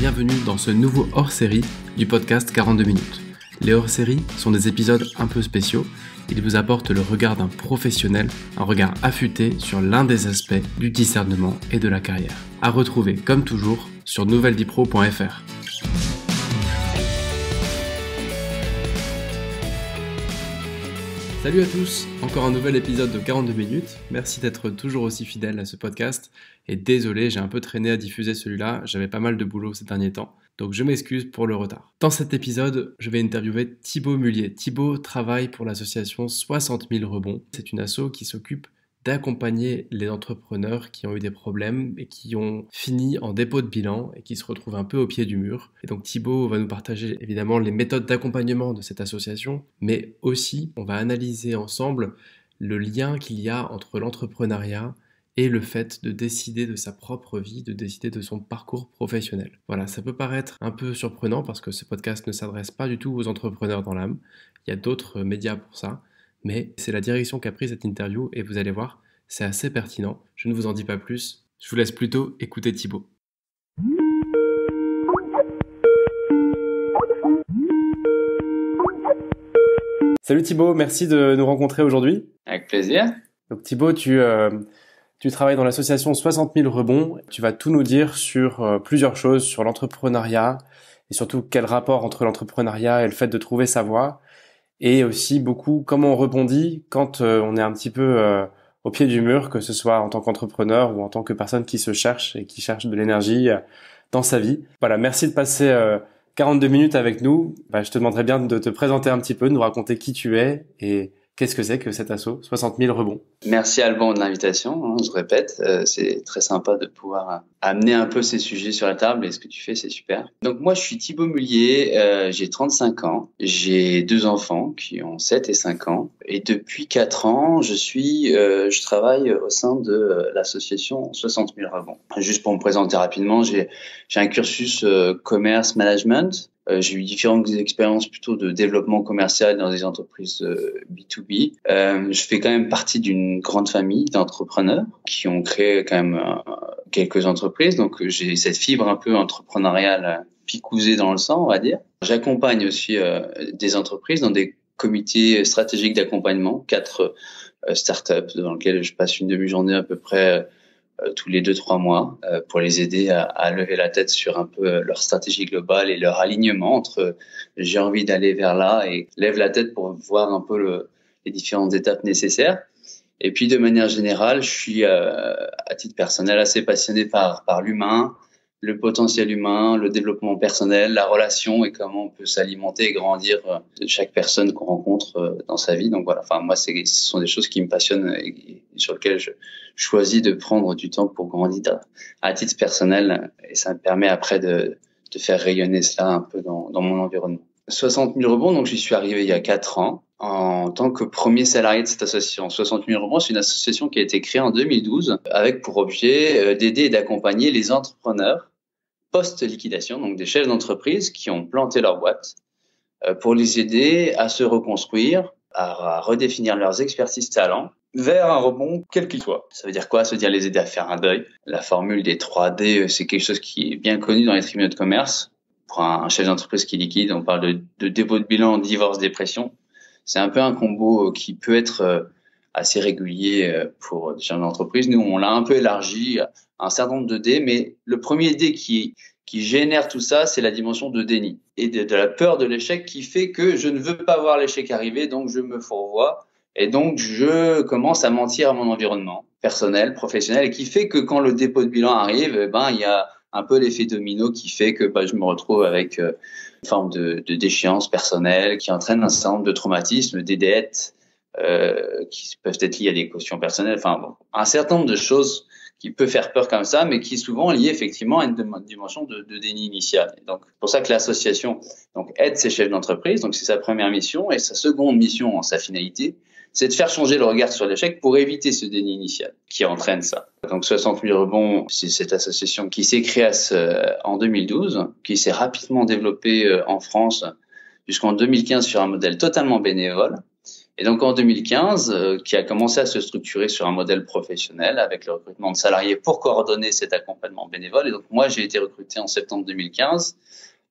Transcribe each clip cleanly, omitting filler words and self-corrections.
bienvenue dans ce nouveau hors-série du podcast 42 minutes. Les hors-séries sont des épisodes un peu spéciaux. Ils vous apportent le regard d'un professionnel, un regard affûté sur l'un des aspects du discernement et de la carrière. À retrouver comme toujours sur nouvelledipro.fr. Salut à tous, encore un nouvel épisode de 42 minutes. Merci d'être toujours aussi fidèles à ce podcast. Et désolé, j'ai un peu traîné à diffuser celui-là, j'avais pas mal de boulot ces derniers temps. Donc je m'excuse pour le retard. Dans cet épisode, je vais interviewer Thibaut Mullier. Thibaut travaille pour l'association 60 000 rebonds. C'est une asso qui s'occupe d'accompagner les entrepreneurs qui ont eu des problèmes et qui ont fini en dépôt de bilan et qui se retrouvent un peu au pied du mur. Et donc Thibaut va nous partager évidemment les méthodes d'accompagnement de cette association, mais aussi on va analyser ensemble le lien qu'il y a entre l'entrepreneuriat et le fait de décider de sa propre vie, de décider de son parcours professionnel. Voilà, ça peut paraître un peu surprenant parce que ce podcast ne s'adresse pas du tout aux entrepreneurs dans l'âme. Il y a d'autres médias pour ça. Mais c'est la direction qu'a pris cette interview et vous allez voir, c'est assez pertinent. Je ne vous en dis pas plus, je vous laisse plutôt écouter Thibaut. Salut Thibaut, merci de nous rencontrer aujourd'hui. Avec plaisir. Donc Thibaut, tu travailles dans l'association 60 000 rebonds. Tu vas tout nous dire sur plusieurs choses, sur l'entrepreneuriat et surtout quel rapport entre l'entrepreneuriat et le fait de trouver sa voie. Et aussi beaucoup comment on rebondit quand on est un petit peu au pied du mur, que ce soit en tant qu'entrepreneur ou en tant que personne qui se cherche et qui cherche de l'énergie dans sa vie. Voilà, merci de passer 42 minutes avec nous. Je te demanderais bien de te présenter un petit peu, de nous raconter qui tu es et qu'est-ce que c'est que cet asso 60 000 rebonds. Merci Alban de l'invitation, je répète, c'est très sympa de pouvoir amener un peu ces sujets sur la table et ce que tu fais, c'est super. Donc moi je suis Thibaut Mullier, j'ai 35 ans, j'ai 2 enfants qui ont 7 et 5 ans et depuis 4 ans je travaille au sein de l'association 60 000 rebonds. Juste pour me présenter rapidement, j'ai un cursus commerce management. J'ai eu différentes expériences plutôt de développement commercial dans des entreprises B2B. Je fais quand même partie d'une grande famille d'entrepreneurs qui ont créé quand même quelques entreprises. Donc, j'ai cette fibre un peu entrepreneuriale picousée dans le sang, on va dire. J'accompagne aussi des entreprises dans des comités stratégiques d'accompagnement, 4 startups dans lesquelles je passe une demi-journée à peu près tous les 2-3 mois pour les aider à lever la tête sur un peu leur stratégie globale et leur alignement entre j'ai envie d'aller vers là et lève la tête pour voir un peu les différentes étapes nécessaires. Et puis de manière générale, je suis à titre personnel assez passionné par l'humain, le potentiel humain, le développement personnel, la relation et comment on peut s'alimenter et grandir de chaque personne qu'on rencontre dans sa vie. Donc voilà, moi ce sont des choses qui me passionnent et sur lesquelles je choisis de prendre du temps pour grandir à titre personnel et ça me permet après de faire rayonner cela un peu dans mon environnement. 60 000 rebonds, donc j'y suis arrivé il y a 4 ans en tant que premier salarié de cette association. 60 000 rebonds, c'est une association qui a été créée en 2012 avec pour objet d'aider et d'accompagner les entrepreneurs post-liquidation, donc des chefs d'entreprise qui ont planté leur boîte, pour les aider à se reconstruire, à redéfinir leurs expertises talents vers un rebond quel qu'il soit. Ça veut dire quoi? Ça veut dire les aider à faire un deuil. La formule des 3D, c'est quelque chose qui est bien connu dans les tribunaux de commerce. Pour un chef d'entreprise qui liquide, on parle de dépôt de bilan, divorce, dépression. C'est un peu un combo qui peut être assez régulier pour des chefs d'entreprise. Nous, on l'a un peu élargi à un certain nombre de D, mais le premier D qui génère tout ça, c'est la dimension de déni et de la peur de l'échec qui fait que je ne veux pas voir l'échec arriver, donc je me fourvoie et donc je commence à mentir à mon environnement personnel, professionnel et qui fait que quand le dépôt de bilan arrive, il y a un peu l'effet domino qui fait que je me retrouve avec une forme de déchéance personnelle qui entraîne un certain nombre de traumatismes, des dettes qui peuvent être liées à des cautions personnelles, un certain nombre de choses qui peut faire peur comme ça, mais qui est souvent lié effectivement à une dimension de déni initial. Et donc, c'est pour ça que l'association aide ces chefs d'entreprise. Donc, c'est sa première mission. Et sa seconde mission, sa finalité, c'est de faire changer le regard sur l'échec pour éviter ce déni initial qui entraîne ça. Donc, 60 000 rebonds, c'est cette association qui s'est créée en 2012, qui s'est rapidement développée en France jusqu'en 2015 sur un modèle totalement bénévole. Et donc en 2015, qui a commencé à se structurer sur un modèle professionnel avec le recrutement de salariés pour coordonner cet accompagnement bénévole. Et donc moi, j'ai été recruté en septembre 2015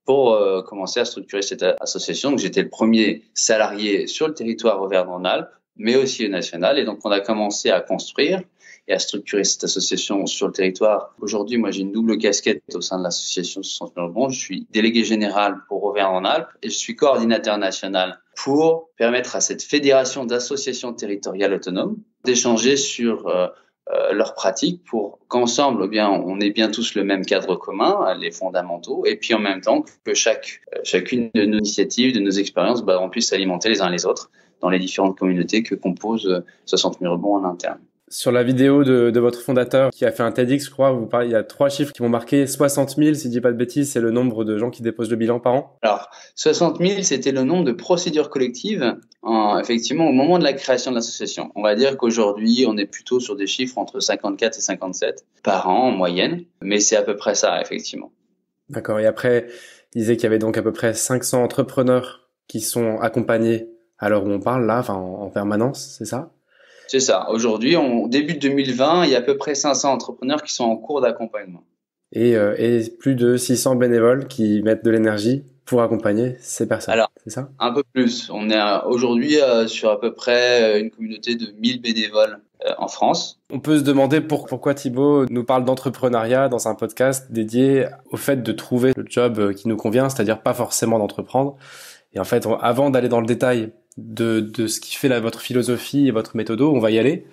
pour commencer à structurer cette association. Donc j'étais le premier salarié sur le territoire Auvergne-Rhône-Alpes, mais aussi au national. Et donc on a commencé à construire et à structurer cette association sur le territoire. Aujourd'hui, moi, j'ai une double casquette au sein de l'association 60 000 rebonds. Je suis délégué général pour Auvergne-Rhône-Alpes et je suis coordinateur national pour permettre à cette fédération d'associations territoriales autonomes d'échanger sur leurs pratiques pour qu'ensemble, eh bien, on ait bien tous le même cadre commun, les fondamentaux, et puis en même temps que chacune de nos initiatives, de nos expériences, on puisse s'alimenter les uns les autres dans les différentes communautés que composent 60 000 rebonds en interne. Sur la vidéo de votre fondateur qui a fait un TEDx, je crois, vous parlez, il y a 3 chiffres qui m'ont marqué. 60 000, si je dis pas de bêtises, c'est le nombre de gens qui déposent le bilan par an. Alors, 60 000, c'était le nombre de procédures collectives, effectivement, au moment de la création de l'association. On va dire qu'aujourd'hui, on est plutôt sur des chiffres entre 54 et 57 par an en moyenne, mais c'est à peu près ça, effectivement. D'accord. Et après, il disait qu'il y avait donc à peu près 500 entrepreneurs qui sont accompagnés à l'heure où on parle, là, enfin, en permanence, c'est ça? C'est ça. Aujourd'hui, début 2020, il y a à peu près 500 entrepreneurs qui sont en cours d'accompagnement. Et plus de 600 bénévoles qui mettent de l'énergie pour accompagner ces personnes. Alors, c'est ça? Un peu plus. On est aujourd'hui sur à peu près une communauté de 1000 bénévoles en France. On peut se demander pourquoi Thibaut nous parle d'entrepreneuriat dans un podcast dédié au fait de trouver le job qui nous convient, c'est-à-dire pas forcément d'entreprendre. Et en fait, avant d'aller dans le détail de ce qui fait votre philosophie et votre méthodo, on va y aller.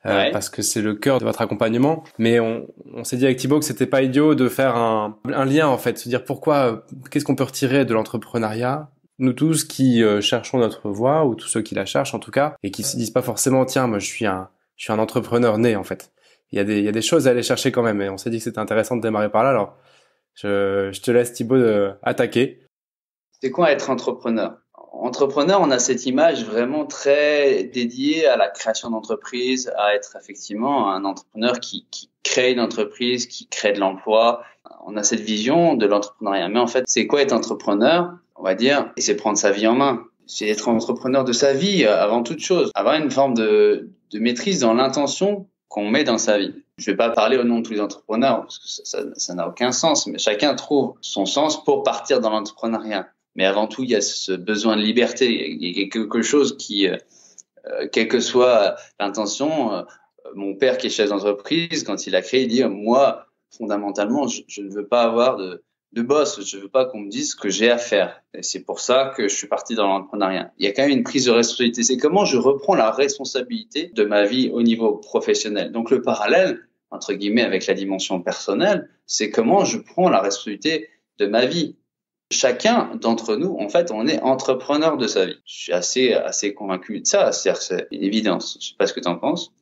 Parce que c'est le cœur de votre accompagnement. Mais on s'est dit avec Thibaut que c'était pas idiot de faire un lien, en fait, se dire qu'est-ce qu'on peut retirer de l'entrepreneuriat, nous tous qui cherchons notre voie, ou tous ceux qui la cherchent en tout cas, et qui se disent pas forcément, tiens, moi je suis un entrepreneur né, en fait. Il y a des choses à aller chercher quand même, et on s'est dit que c'était intéressant de démarrer par là. Alors, je te laisse, Thibaut, attaquer. C'est quoi être entrepreneur? Entrepreneur, on a cette image vraiment très dédiée à la création d'entreprise, à être effectivement un entrepreneur qui crée une entreprise, qui crée de l'emploi. On a cette vision de l'entrepreneuriat. Mais en fait, c'est quoi être entrepreneur? On va dire, c'est prendre sa vie en main. C'est être entrepreneur de sa vie avant toute chose. Avoir une forme de maîtrise dans l'intention qu'on met dans sa vie. Je vais pas parler au nom de tous les entrepreneurs parce que ça n'a aucun sens, mais chacun trouve son sens pour partir dans l'entrepreneuriat. Mais avant tout, il y a ce besoin de liberté. Il y a quelque chose qui, quelle que soit l'intention, mon père qui est chef d'entreprise, quand il a créé, il dit, moi, fondamentalement, je ne veux pas avoir de boss. Je veux pas qu'on me dise ce que j'ai à faire. Et c'est pour ça que je suis parti dans l'entrepreneuriat. Il y a quand même une prise de responsabilité. C'est comment je reprends la responsabilité de ma vie au niveau professionnel. Donc, le parallèle, entre guillemets, avec la dimension personnelle, c'est comment je prends la responsabilité de ma vie. Chacun d'entre nous, en fait, on est entrepreneur de sa vie. Je suis assez convaincu de ça. C'est une évidence. Je sais pas ce que tu en penses.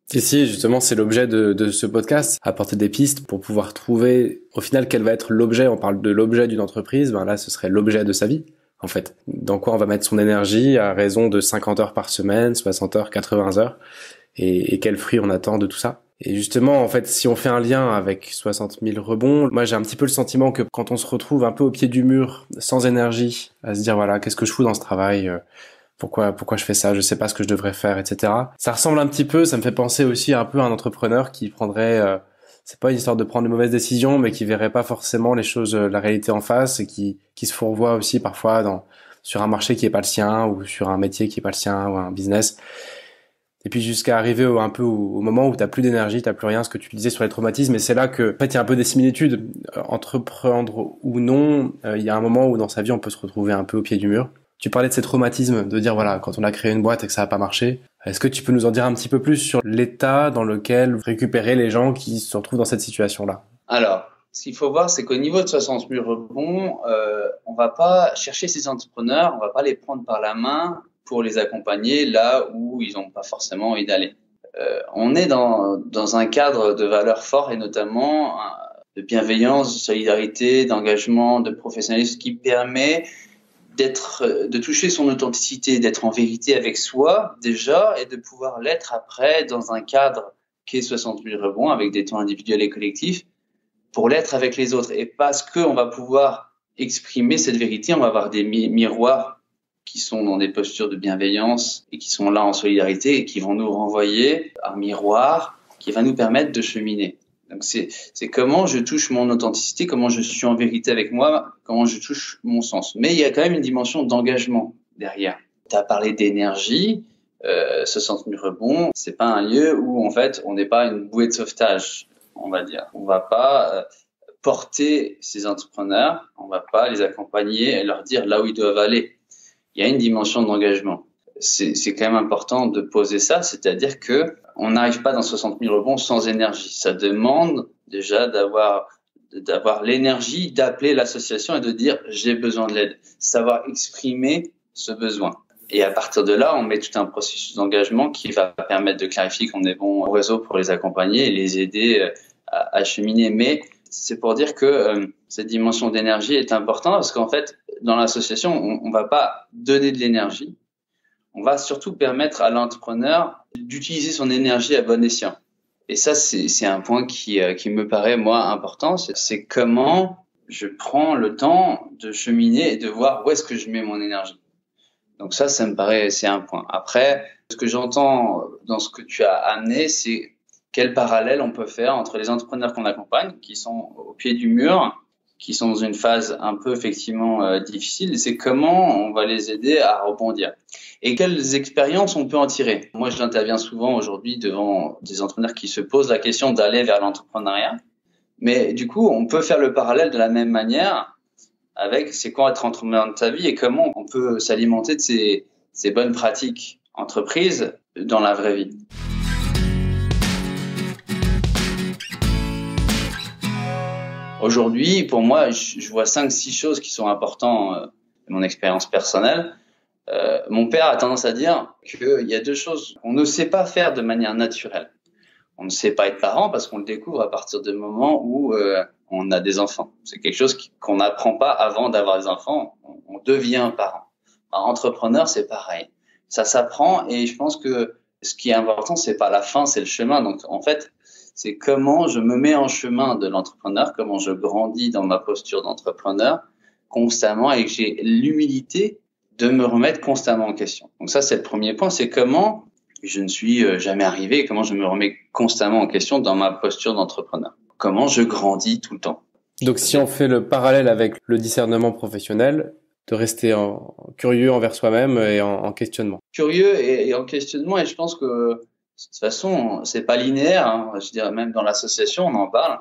Si, justement, c'est l'objet de ce podcast, apporter des pistes pour pouvoir trouver, au final, quel va être l'objet. On parle de l'objet d'une entreprise, là, ce serait l'objet de sa vie, en fait. Dans quoi on va mettre son énergie à raison de 50 heures par semaine, 60 heures, 80 heures, et quel fruit on attend de tout ça. Et justement, en fait, si on fait un lien avec 60 000 rebonds, moi j'ai un petit peu le sentiment que quand on se retrouve un peu au pied du mur, sans énergie, à se dire voilà, qu'est-ce que je fous dans ce travail, pourquoi je fais ça, je sais pas ce que je devrais faire, etc. Ça ressemble un petit peu, ça me fait penser aussi un peu à un entrepreneur qui prendrait, c'est pas une histoire de prendre de mauvaises décisions, mais qui verrait pas forcément les choses, la réalité en face, et qui se fourvoie aussi parfois sur un marché qui est pas le sien, ou sur un métier qui est pas le sien, ou un business. Et puis jusqu'à arriver un peu au moment où t'as plus d'énergie, t'as plus rien, ce que tu disais sur les traumatismes. Et c'est là que, en fait, il y a un peu des similitudes. Entreprendre ou non, il y a un moment où dans sa vie, on peut se retrouver un peu au pied du mur. Tu parlais de ces traumatismes, de dire voilà, quand on a créé une boîte et que ça a pas marché. Est-ce que tu peux nous en dire un petit peu plus sur l'état dans lequel vous récupérez les gens qui se retrouvent dans cette situation-là? Alors, ce qu'il faut voir, c'est qu'au niveau de 60 000 rebonds, on va pas chercher ces entrepreneurs, on va pas les prendre par la main pour les accompagner là où ils n'ont pas forcément envie d'aller. On est dans un cadre de valeurs forts et notamment de bienveillance, de solidarité, d'engagement, de professionnalisme qui permet de toucher son authenticité, d'être en vérité avec soi déjà et de pouvoir l'être après dans un cadre qui est 60 000 rebonds avec des temps individuels et collectifs pour l'être avec les autres. Et parce qu'on va pouvoir exprimer cette vérité, on va avoir des miroirs qui sont dans des postures de bienveillance et qui sont là en solidarité et qui vont nous renvoyer un miroir qui va nous permettre de cheminer. Donc c'est comment je touche mon authenticité, comment je suis en vérité avec moi, comment je touche mon sens. Mais il y a quand même une dimension d'engagement derrière. Tu as parlé d'énergie, 60 000 rebonds, c'est pas un lieu où en fait on n'est pas une bouée de sauvetage, on va dire. On va pas porter ces entrepreneurs, on va pas les accompagner et leur dire là où ils doivent aller. Il y a une dimension d'engagement. C'est quand même important de poser ça, c'est-à-dire que on n'arrive pas dans 60 000 rebonds sans énergie. Ça demande déjà d'avoir l'énergie d'appeler l'association et de dire j'ai besoin de l'aide, savoir exprimer ce besoin. Et à partir de là, on met tout un processus d'engagement qui va permettre de clarifier qu'on est bon au réseau pour les accompagner et les aider à cheminer. Mais c'est pour dire que cette dimension d'énergie est importante parce qu'en fait, dans l'association, on va pas donner de l'énergie. On va surtout permettre à l'entrepreneur d'utiliser son énergie à bon escient. Et ça, c'est un point qui me paraît, moi, important. C'est comment je prends le temps de cheminer et de voir où est-ce que je mets mon énergie. Donc ça me paraît, c'est un point. Après, ce que j'entends dans ce que tu as amené, c'est quel parallèle on peut faire entre les entrepreneurs qu'on accompagne, qui sont au pied du mur, qui sont dans une phase un peu effectivement difficile, et c'est comment on va les aider à rebondir. Et quelles expériences on peut en tirer. Moi, j'interviens souvent aujourd'hui devant des entrepreneurs qui se posent la question d'aller vers l'entrepreneuriat. Mais du coup, on peut faire le parallèle de la même manière avec c'est quoi être entrepreneur de ta vie et comment on peut s'alimenter de ces bonnes pratiques entreprises dans la vraie vie. Aujourd'hui, pour moi, je vois 5-6 choses qui sont importantes de mon expérience personnelle. Mon père a tendance à dire qu'il y a 2 choses qu'on ne sait pas faire de manière naturelle. On ne sait pas être parent parce qu'on le découvre à partir du moment où on a des enfants. C'est quelque chose qu'on n'apprend pas avant d'avoir des enfants. On devient parent. Entrepreneur, c'est pareil. Ça s'apprend et je pense que ce qui est important, c'est pas la fin, c'est le chemin. Donc, en fait, c'est comment je me mets en chemin de l'entrepreneur, comment je grandis dans ma posture d'entrepreneur constamment et que j'ai l'humilité de me remettre constamment en question. Donc ça, c'est le premier point, c'est comment je ne suis jamais arrivé, comment je me remets constamment en question dans ma posture d'entrepreneur. Comment je grandis tout le temps. Donc si on fait le parallèle avec le discernement professionnel, de rester curieux envers soi-même et en questionnement. Curieux et en questionnement, et je pense que de toute façon, c'est pas linéaire, hein. Je dirais même dans l'association, on en parle.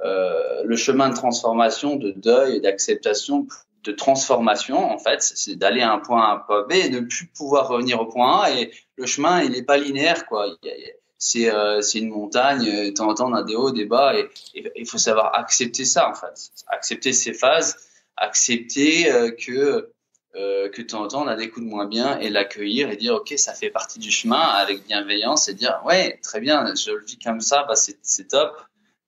Le chemin de transformation, de deuil et d'acceptation, de transformation, en fait, c'est d'aller à un point A à un point B et de ne plus pouvoir revenir au point A. Et le chemin, il n'est pas linéaire, quoi. C'est une montagne, de temps en temps, on a des hauts, des bas, et il faut savoir accepter ça, en fait. Accepter ces phases, accepter que de temps en temps, on a des coups de moins bien et l'accueillir et dire, OK, ça fait partie du chemin avec bienveillance et dire, ouais, très bien, je le vis comme ça, bah, c'est top.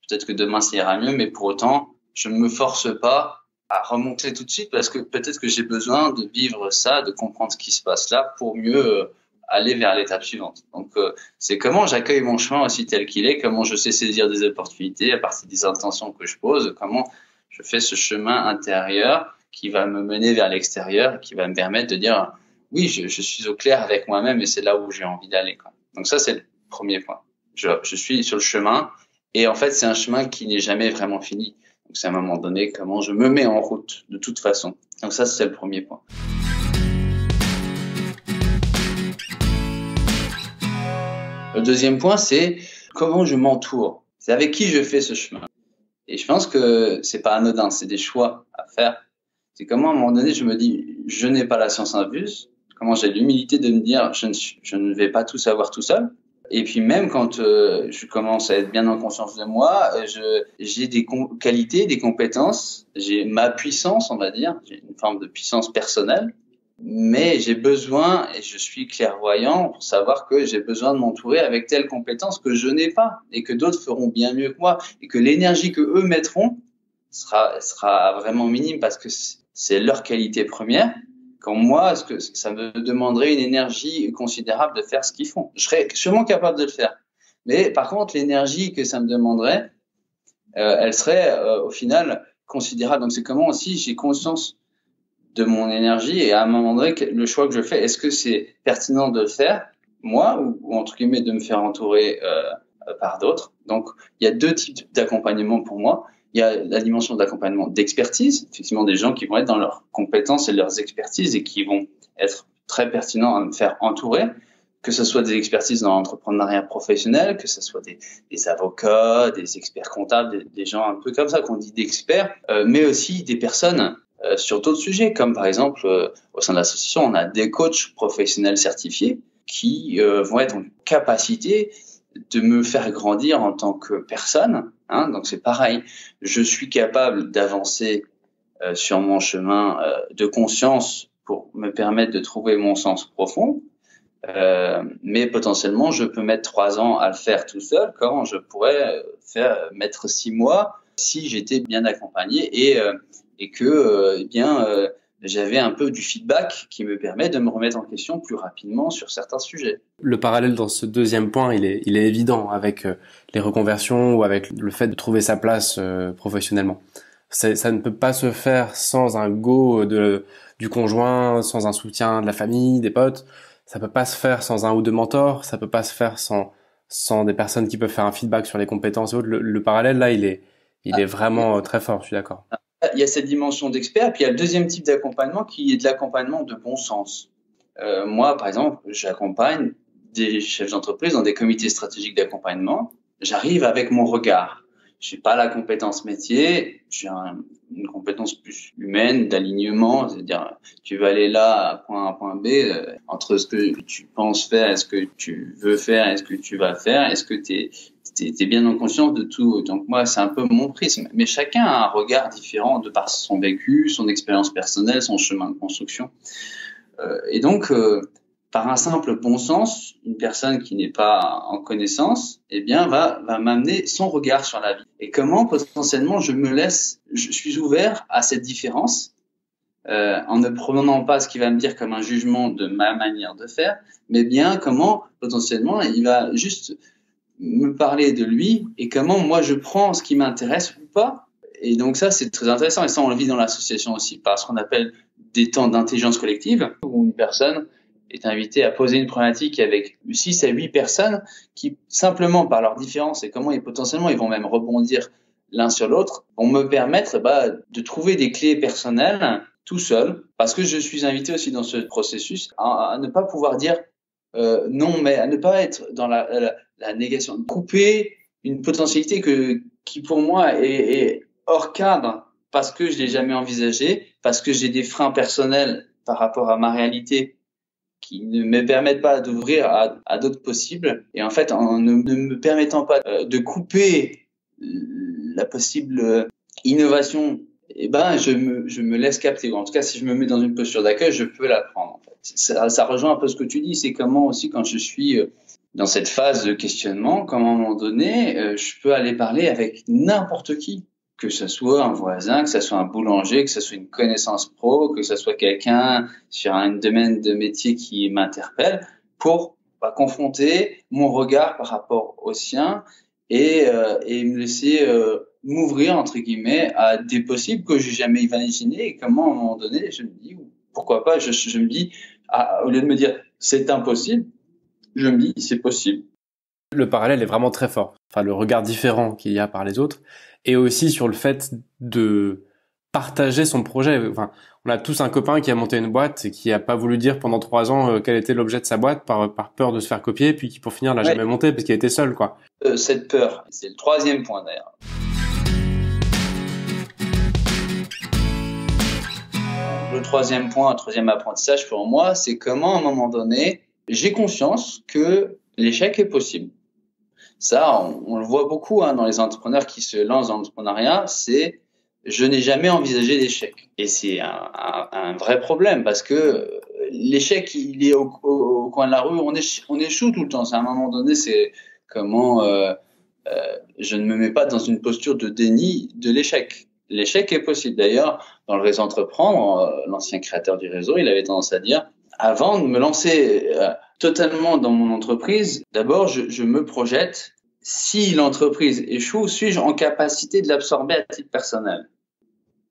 Peut-être que demain, ça ira mieux, mais pour autant, je ne me force pas à remonter tout de suite parce que peut-être que j'ai besoin de vivre ça, de comprendre ce qui se passe là pour mieux aller vers l'étape suivante. Donc, c'est comment j'accueille mon chemin aussi tel qu'il est, comment je sais saisir des opportunités à partir des intentions que je pose, comment je fais ce chemin intérieur qui va me mener vers l'extérieur, qui va me permettre de dire oui, je suis au clair avec moi-même et c'est là où j'ai envie d'aller, quoi. Donc ça, c'est le premier point. Je suis sur le chemin et en fait, c'est un chemin qui n'est jamais vraiment fini. Donc c'est à un moment donné comment je me mets en route de toute façon. Donc ça, c'est le premier point. Le deuxième point, c'est comment je m'entoure. C'est avec qui je fais ce chemin. Et je pense que c'est pas anodin, c'est des choix à faire. C'est comment à un moment donné, je me dis, je n'ai pas la science infuse. Comment j'ai l'humilité de me dire, je ne vais pas tout savoir tout seul. Et puis même quand je commence à être bien en conscience de moi, j'ai des qualités, des compétences, j'ai ma puissance, on va dire, j'ai une forme de puissance personnelle, mais j'ai besoin, et je suis clairvoyant pour savoir que j'ai besoin de m'entourer avec telles compétences que je n'ai pas et que d'autres feront bien mieux que moi et que l'énergie que eux mettront sera vraiment minime parce que c'est leur qualité première. Quand moi, est-ce que ça me demanderait une énergie considérable de faire ce qu'ils font? Je serais sûrement capable de le faire. Mais par contre, l'énergie que ça me demanderait, elle serait au final considérable. Donc c'est comment aussi j'ai conscience de mon énergie et à un moment donné, le choix que je fais, est-ce que c'est pertinent de le faire, moi, ou entre guillemets, de me faire entourer par d'autres. Donc, il y a deux types d'accompagnement pour moi. Il y a la dimension d'accompagnement d'expertise, effectivement des gens qui vont être dans leurs compétences et leurs expertises et qui vont être très pertinents à me faire entourer, que ce soit des expertises dans l'entrepreneuriat professionnel, que ce soit des avocats, des experts comptables, des gens un peu comme ça qu'on dit d'experts, mais aussi des personnes sur d'autres sujets, comme par exemple au sein de l'association, on a des coachs professionnels certifiés qui vont être en capacité de me faire grandir en tant que personne. Donc c'est pareil, je suis capable d'avancer sur mon chemin de conscience pour me permettre de trouver mon sens profond. Mais potentiellement, je peux mettre 3 ans à le faire tout seul, quand je pourrais mettre 6 mois si j'étais bien accompagné et que j'avais un peu du feedback qui me permet de me remettre en question plus rapidement sur certains sujets. Le parallèle dans ce deuxième point, il est évident avec les reconversions ou avec le fait de trouver sa place professionnellement. Ça ne peut pas se faire sans un go du conjoint, sans un soutien de la famille, des potes. Ça peut pas se faire sans un ou deux mentors. Ça peut pas se faire sans des personnes qui peuvent faire un feedback sur les compétences et autres. Le parallèle là, il est vraiment très fort. Je suis d'accord. Il y a cette dimension d'expert, puis il y a le deuxième type d'accompagnement qui est de l'accompagnement de bon sens. Moi, par exemple, j'accompagne des chefs d'entreprise dans des comités stratégiques d'accompagnement. J'arrive avec mon regard. Je n'ai pas la compétence métier, j'ai une compétence plus humaine, d'alignement, c'est-à-dire tu vas aller là à point A, point B, entre ce que tu penses faire et ce que tu veux faire et ce que tu vas faire, est-ce que t'es bien en conscience de tout. Donc moi, c'est un peu mon prisme. Mais chacun a un regard différent de par son vécu, son expérience personnelle, son chemin de construction. Et donc, par un simple bon sens, une personne qui n'est pas en connaissance, va m'amener son regard sur la vie. Et comment potentiellement je suis ouvert à cette différence, en ne prenant pas ce qu'il va me dire comme un jugement de ma manière de faire, mais bien comment potentiellement il va juste me parler de lui et comment moi je prends ce qui m'intéresse ou pas. Et donc ça, c'est très intéressant. Et ça, on le vit dans l'association aussi, par ce qu'on appelle des temps d'intelligence collective, où une personne est invitée à poser une problématique avec 6 à 8 personnes qui, simplement par leur différence et comment potentiellement ils vont même rebondir l'un sur l'autre, vont me permettre de trouver des clés personnelles tout seul, parce que je suis invité aussi dans ce processus à ne pas pouvoir dire non, mais à ne pas être dans la négation, couper une potentialité qui pour moi est hors cadre parce que je l'ai jamais envisagé, parce que j'ai des freins personnels par rapport à ma réalité qui ne me permettent pas d'ouvrir à d'autres possibles. Et en fait, en ne me permettant pas de couper la possible innovation, je me laisse capter. En tout cas, si je me mets dans une posture d'accueil, je peux la prendre. En fait. Ça rejoint un peu ce que tu dis. C'est comment aussi, quand je suis dans cette phase de questionnement, comment à un moment donné, je peux aller parler avec n'importe qui. Que ce soit un voisin, que ce soit un boulanger, que ce soit une connaissance pro, que ce soit quelqu'un sur un domaine de métier qui m'interpelle, pour confronter mon regard par rapport au sien et me laisser m'ouvrir, entre guillemets, à des possibles que j'ai jamais imaginés. Et comment, à un moment donné, je me dis, pourquoi pas, je me dis, au lieu de me dire, c'est impossible, je me dis, c'est possible. Le parallèle est vraiment très fort. Enfin, le regard différent qu'il y a par les autres. Et aussi sur le fait de partager son projet. Enfin, on a tous un copain qui a monté une boîte et qui a pas voulu dire pendant 3 ans quel était l'objet de sa boîte par peur de se faire copier, puis qui pour finir l'a jamais monté parce qu'il était seul, quoi. Cette peur, c'est le 3e point d'ailleurs. Le 3e point, 3e apprentissage pour moi, c'est comment à un moment donné, j'ai conscience que l'échec est possible. Ça, on le voit beaucoup dans les entrepreneurs qui se lancent dans l'entrepreneuriat, c'est je n'ai jamais envisagé d'échec. Et c'est un vrai problème parce que l'échec, il est au coin de la rue, on échoue tout le temps. C'est à un moment donné, c'est comment je ne me mets pas dans une posture de déni de l'échec. L'échec est possible. D'ailleurs, dans le réseau Entreprendre, l'ancien créateur du réseau, il avait tendance à dire, avant de me lancer totalement dans mon entreprise, d'abord, je me projette. Si l'entreprise échoue, suis-je en capacité de l'absorber à titre personnel?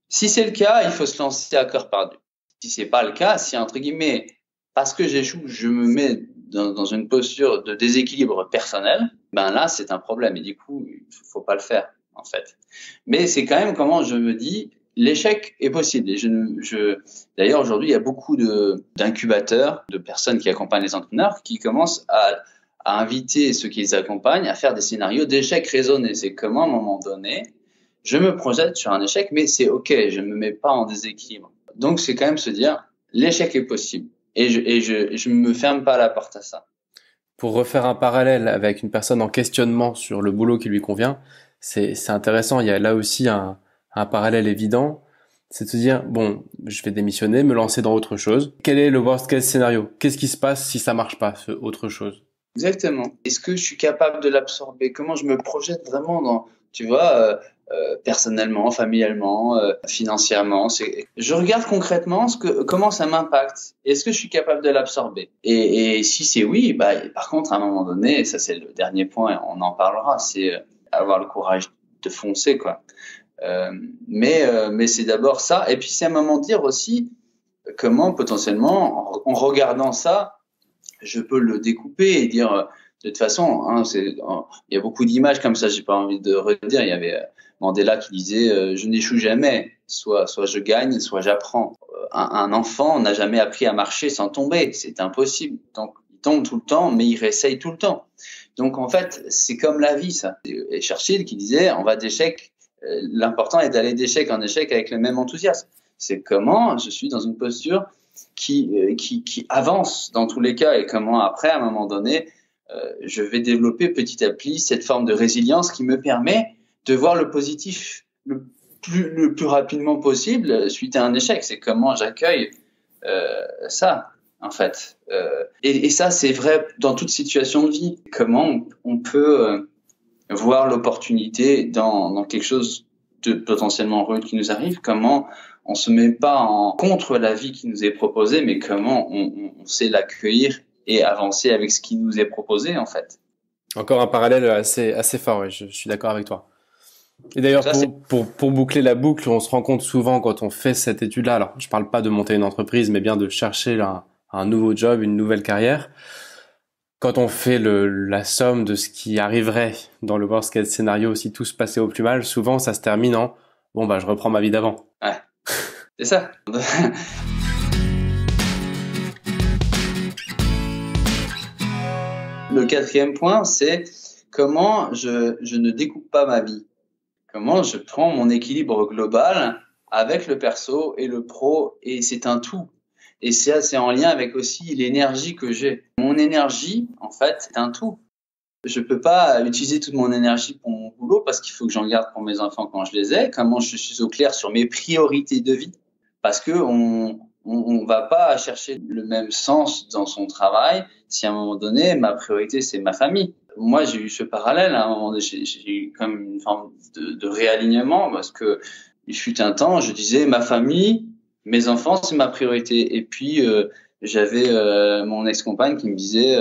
Si c'est le cas, il faut se lancer à cœur perdu. Si c'est pas le cas, si entre guillemets, parce que j'échoue, je me mets dans une posture de déséquilibre personnel, ben là, c'est un problème. Et du coup, il faut pas le faire, en fait. Mais c'est quand même comment je me dis, l'échec est possible. Et d'ailleurs, aujourd'hui, il y a beaucoup d'incubateurs, de personnes qui accompagnent les entrepreneurs qui commencent à inviter ceux qui les accompagnent à faire des scénarios d'échecs raisonnés. C'est comment, à un moment donné, je me projette sur un échec, mais c'est OK, je me mets pas en déséquilibre. Donc, c'est quand même se dire, l'échec est possible. Et je me ferme pas la porte à ça. Pour refaire un parallèle avec une personne en questionnement sur le boulot qui lui convient, c'est intéressant. Il y a là aussi un parallèle évident. C'est de se dire, bon, je vais démissionner, me lancer dans autre chose. Quel est le worst case scénario? Qu'est-ce qui se passe si ça marche pas, ce autre chose? Exactement. Est-ce que je suis capable de l'absorber? Comment je me projette vraiment dans, tu vois, personnellement, familialement, financièrement. Je regarde concrètement comment ça m'impacte. Est-ce que je suis capable de l'absorber? Et si c'est oui, bah, par contre, à un moment donné, et ça c'est le dernier point, on en parlera, c'est avoir le courage de foncer, quoi. Mais c'est d'abord ça. Et puis c'est un moment de dire aussi comment potentiellement, en regardant ça, je peux le découper et dire de toute façon, hein, il y a beaucoup d'images comme ça, j'ai pas envie de redire. Il y avait Mandela qui disait je n'échoue jamais, soit je gagne, soit j'apprends. Un enfant n'a jamais appris à marcher sans tomber, c'est impossible. Donc il tombe tout le temps, mais il réessaye tout le temps. Donc en fait, c'est comme la vie, ça. Et Churchill qui disait on va d'échec, l'important est d'aller d'échec en échec avec le même enthousiasme. C'est comment je suis dans une posture qui avance dans tous les cas et comment après, à un moment donné, je vais développer petit à petit cette forme de résilience qui me permet de voir le positif le plus rapidement possible suite à un échec. C'est comment j'accueille ça, en fait. Et ça, c'est vrai dans toute situation de vie. Comment on peut voir l'opportunité dans quelque chose de potentiellement heureux qui nous arrive, comment on se met pas en contre la vie qui nous est proposée, mais comment on sait l'accueillir et avancer avec ce qui nous est proposé, en fait. Encore un parallèle assez fort, ouais, je suis d'accord avec toi. Et d'ailleurs, Ça, pour boucler la boucle, on se rend compte souvent quand on fait cette étude-là, alors je parle pas de monter une entreprise, mais bien de chercher un nouveau job, une nouvelle carrière. Quand on fait la somme de ce qui arriverait dans le worst case scénario si tout se passait au plus mal, souvent ça se termine en bon bah je reprends ma vie d'avant. ouais, c'est ça. Le quatrième point, c'est comment je ne découpe pas ma vie. Comment je prends mon équilibre global avec le perso et le pro, et c'est un tout. Et c'est en lien avec aussi l'énergie que j'ai. Mon énergie, en fait, c'est un tout. Je peux pas utiliser toute mon énergie pour mon boulot parce qu'il faut que j'en garde pour mes enfants quand je les ai. Comment je suis au clair sur mes priorités de vie? Parce que on va pas chercher le même sens dans son travail si à un moment donné, ma priorité, c'est ma famille. Moi, j'ai eu ce parallèle. À un moment donné, j'ai eu comme une forme de réalignement parce que il fut un temps, je disais ma famille, mes enfants, c'est ma priorité. Et puis, j'avais mon ex-compagne qui me disait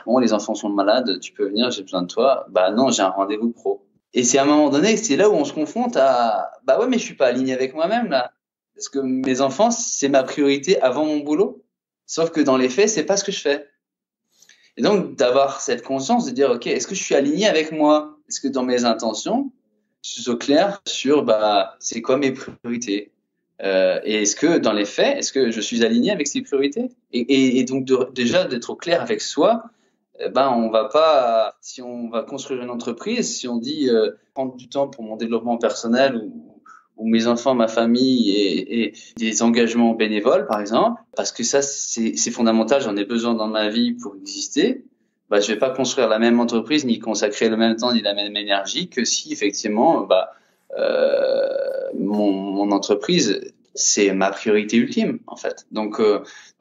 bon, les enfants sont malades, tu peux venir, j'ai besoin de toi. Bah non, j'ai un rendez-vous pro. Et c'est à un moment donné, c'est là où on se confronte à bah ouais, mais je suis pas aligné avec moi-même là. Parce que mes enfants, c'est ma priorité avant mon boulot. Sauf que dans les faits, c'est pas ce que je fais. Et donc, d'avoir cette conscience de dire, OK, est-ce que je suis aligné avec moi? Est-ce que dans mes intentions, je suis au clair sur, bah, c'est quoi mes priorités? Et est-ce que dans les faits, est-ce que je suis aligné avec ces priorités? Et donc, déjà, d'être au clair avec soi, ben, on va pas, si on va construire une entreprise, si on dit, prendre du temps pour mon développement personnel ou mes enfants, ma famille et des engagements bénévoles, par exemple, parce que ça, c'est fondamental, j'en ai besoin dans ma vie pour exister, bah, je vais pas construire la même entreprise, ni consacrer le même temps, ni la même énergie que si, effectivement, bah, mon entreprise, c'est ma priorité ultime, en fait. Donc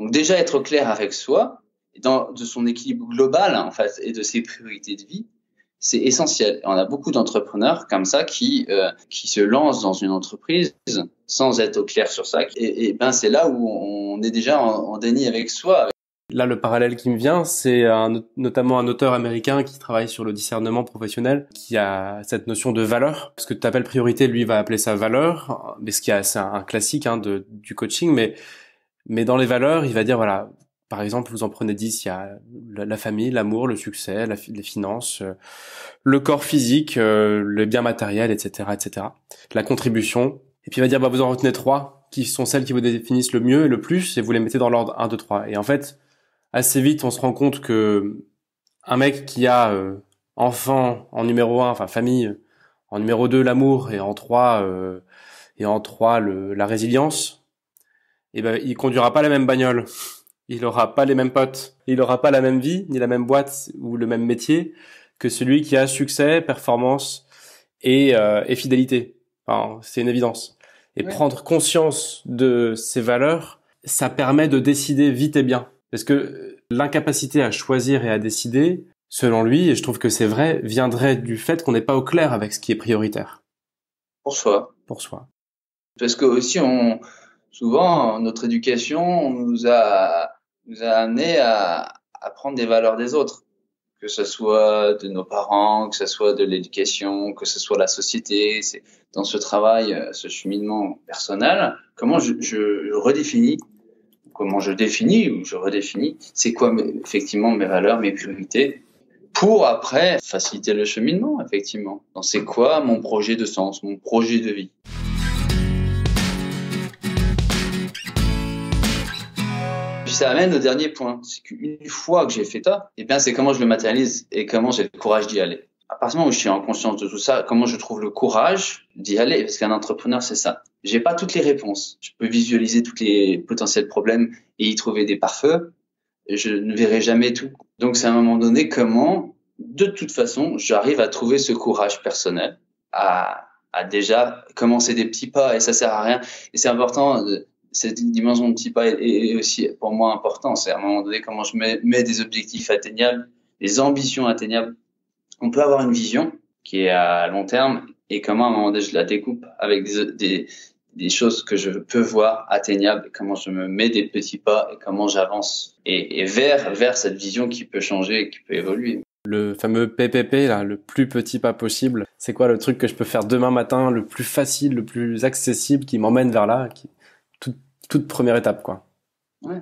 déjà être clair avec soi, de son équilibre global, en fait, et de ses priorités de vie, c'est essentiel. On a beaucoup d'entrepreneurs comme ça qui se lancent dans une entreprise sans être au clair sur ça. Et ben c'est là où on est déjà en déni avec soi. Là, le parallèle qui me vient, c'est notamment un auteur américain qui travaille sur le discernement professionnel, qui a cette notion de valeur. Ce que tu appelles priorité, lui va appeler ça valeur, mais ce qui est assez un classique du coaching. Mais Mais dans les valeurs, il va dire, voilà, par exemple, vous en prenez 10, il y a la famille, l'amour, le succès, les finances, le corps physique, le bien matériel, etc., etc. La contribution. Et puis il va dire, bah, vous en retenez 3, qui sont celles qui vous définissent le mieux et le plus, et vous les mettez dans l'ordre 1, 2, 3. Et en fait, assez vite, on se rend compte que un mec qui a enfant en numéro 1, enfin famille, en numéro 2, l'amour, et en 3, la résilience, et ben, il conduira pas la même bagnole. Il aura pas les mêmes potes. Il aura pas la même vie, ni la même boîte ou le même métier que celui qui a succès, performance et fidélité. Enfin, c'est une évidence. Et Ouais. prendre conscience de ces valeurs, ça permet de décider vite et bien. Parce que l'incapacité à choisir et à décider, selon lui, et je trouve que c'est vrai, viendrait du fait qu'on n'est pas au clair avec ce qui est prioritaire Pour soi. pour soi. Parce que aussi, souvent, notre éducation nous a amené à prendre des valeurs des autres. Que ce soit de nos parents, que ce soit de l'éducation, que ce soit la société. C'est dans ce travail, ce cheminement personnel, comment je redéfinis, comment je définis ou je redéfinis, c'est quoi effectivement mes valeurs, mes priorités, pour après faciliter le cheminement, effectivement. Donc c'est quoi mon projet de sens, mon projet de vie. Puis ça amène au dernier point, c'est qu'une fois que j'ai fait ça, eh bien c'est comment je le matérialise et comment j'ai le courage d'y aller. À partir du moment où je suis en conscience de tout ça, comment je trouve le courage d'y aller, parce qu'un entrepreneur c'est ça. J'ai pas toutes les réponses, je peux visualiser tous les potentiels problèmes et y trouver des pare-feux, je ne verrai jamais tout. Donc c'est à un moment donné comment, de toute façon, j'arrive à trouver ce courage personnel, à déjà commencer des petits pas, et ça sert à rien. Et c'est important, cette dimension de petits pas est aussi pour moi important. C'est à un moment donné comment je mets des objectifs atteignables, des ambitions atteignables. On peut avoir une vision qui est à long terme et comment à un moment donné je la découpe avec des choses que je peux voir atteignables, et comment je me mets des petits pas et comment j'avance et vers cette vision qui peut changer et qui peut évoluer. Le fameux PPP, là, le plus petit pas possible. C'est quoi le truc que je peux faire demain matin, le plus facile, le plus accessible, qui m'emmène vers là, toute première étape, quoi. Ouais,